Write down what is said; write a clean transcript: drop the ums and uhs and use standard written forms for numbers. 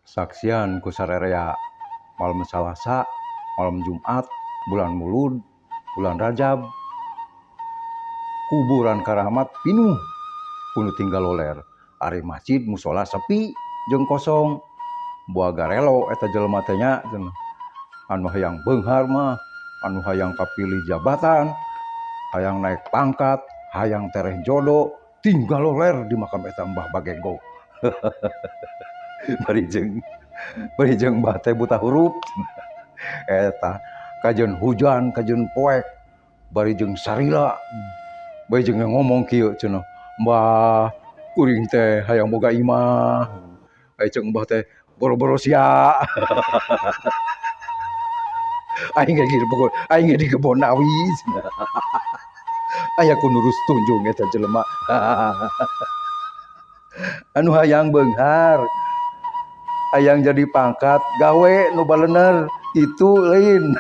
saksian ku sarerea malam Salasa, malam Jumat, bulan Mulud, bulan Rajab, kuburan karamat pinuh kudu tinggal loler. Ari masjid musola sepi jeung kosong. Boa garelo eta jelema teh nya anu hayang beunghar mah, anu hayang kapilih jabatan, hayang naik pangkat, hayang tereh jodoh, tinggal loler di makam eta Mbah Bagenggo. Bari jeung Mbah teh buta huruf. Eta kajeun hujan, kajeun poek, bari jeung sarila. Bari jeung ngomong kieu cenah, "Mbah, kuring teh hayang boga imah." Aya ceung Mbah teh, "Boro-boro sia." Aing ge di kebon awi. Aya ku nurus tunjung eta jelema. Anu hayang beunghar, hayang jadi pangkat, gawe nu balener itu lain.